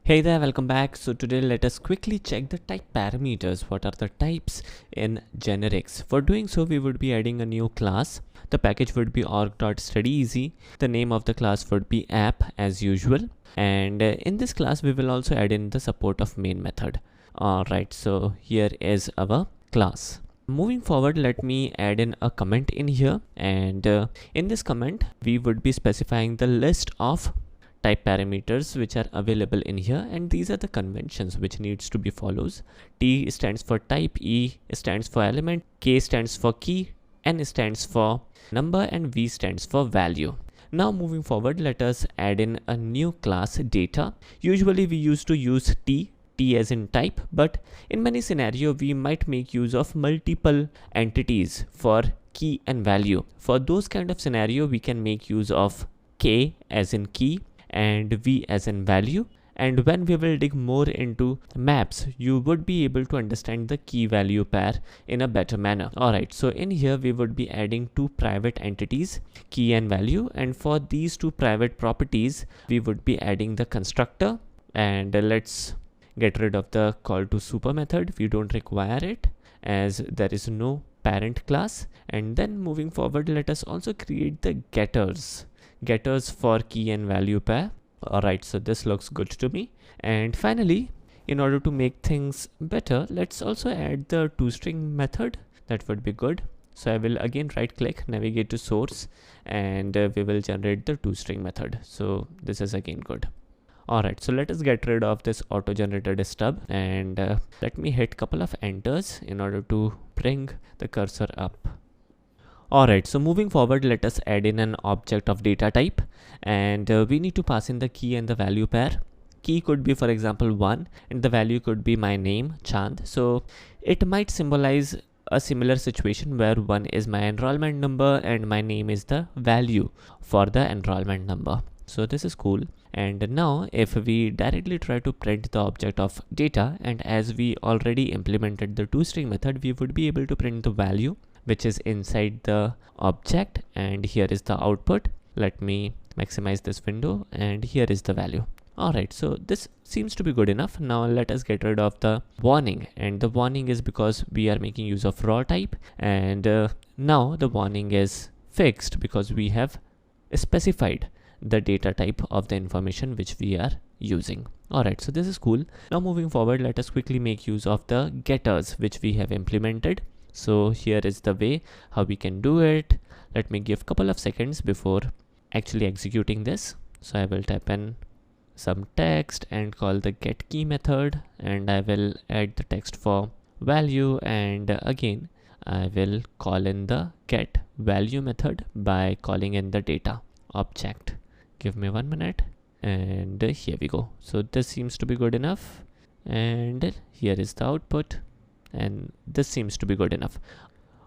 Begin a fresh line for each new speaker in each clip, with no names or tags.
Hey there, welcome back. So today let us quickly check the type parameters. What are the types in generics? For doing so, we would be adding a new class. The package would be org.studyeasy. The name of the class would be app as usual. And in this class, we will also add in the support of main method. Alright, so here is our class. Moving forward, let me add in a comment in here. And in this comment, we would be specifying the list of type parameters which are available in here, and these are the conventions which needs to be follows. T stands for type, E stands for element, K stands for key, N stands for number, and V stands for value. Now moving forward, let us add in a new class data. Usually we used to use T as in type, but in many scenarios we might make use of multiple entities for key and value. For those kind of scenario, we can make use of K as in key and V as in value. And when we will dig more into maps, you would be able to understand the key value pair in a better manner. Alright, so in here we would be adding two private entities, key and value, and for these two private properties we would be adding the constructor. And let's get rid of the call to super method. We don't require it as there is no parent class. And then moving forward, let us also create the getters for key and value pair. Alright, so this looks good to me. And finally, in order to make things better, let's also add the toString method. That would be good. So I will again right click, navigate to source, and we will generate the toString method. So this is again good. Alright, so let us get rid of this auto generated stub, and let me hit couple of enters in order to bring the cursor up. Alright, so moving forward, let us add in an object of data type, and we need to pass in the key and the value pair. Key could be, for example, 1, and the value could be my name, Chand. So it might symbolize a similar situation where 1 is my enrollment number and my name is the value for the enrollment number. So this is cool. And now if we directly try to print the object of data, and as we already implemented the toString method, we would be able to print the value which is inside the object, and here is the output. Let me maximize this window, and here is the value. Alright, so this seems to be good enough. Now let us get rid of the warning, and the warning is because we are making use of raw type, and now the warning is fixed because we have specified the data type of the information which we are using. Alright, so this is cool. Now moving forward, let us quickly make use of the getters which we have implemented. So here is the way how we can do it. Let me give a couple of seconds before actually executing this. So I will type in some text and call the get key method, and I will add the text for value, and again I will call in the get value method by calling in the data object. Give me 1 minute, and here we go. So this seems to be good enough, and here is the output, and this seems to be good enough.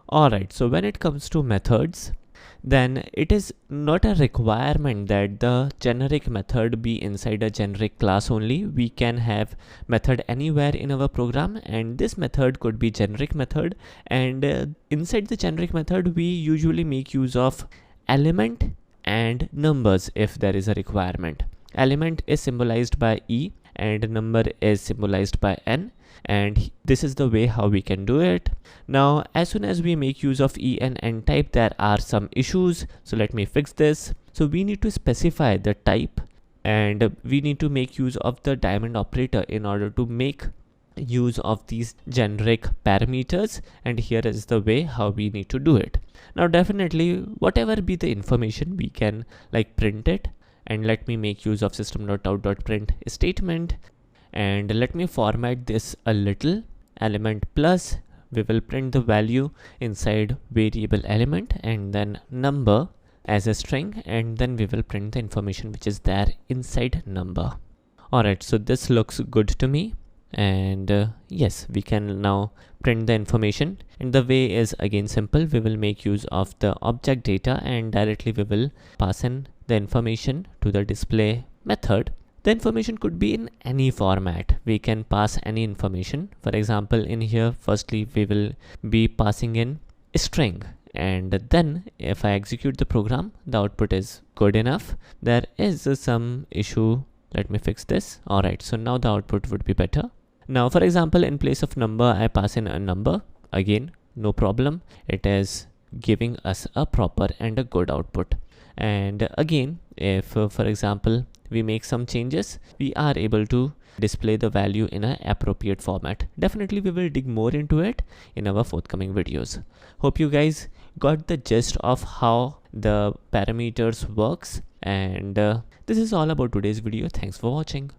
Alright, so when it comes to methods, then it is not a requirement that the generic method be inside a generic class only. We can have method anywhere in our program, and this method could be generic method, and inside the generic method we usually make use of element and numbers if there is a requirement. Element is symbolized by E and number is symbolized by N, and this is the way how we can do it. Now as soon as we make use of E and N type, there are some issues, so let me fix this. So we need to specify the type, and we need to make use of the diamond operator in order to make use of these generic parameters, and here is the way how we need to do it. Now definitely whatever be the information, we can like print it, and let me make use of system.out.print statement, and let me format this a little. Element plus, we will print the value inside variable element, and then number as a string, and then we will print the information which is there inside number. Alright, so this looks good to me, and yes, we can now print the information, and the way is again simple. We will make use of the object data, and directly we will pass in the information to the display method. The information could be in any format. We can pass any information. For example, in here firstly we will be passing in a string, and then if I execute the program, the output is good enough. There is some issue Let me fix this. Alright, so now the output would be better. Now for example, in place of number, I pass in a number. Again, no problem. It is giving us a proper and a good output. And again, if for example we make some changes, we are able to display the value in an appropriate format. Definitely we will dig more into it in our forthcoming videos. Hope you guys got the gist of how the parameters works, and this is all about today's video. Thanks for watching.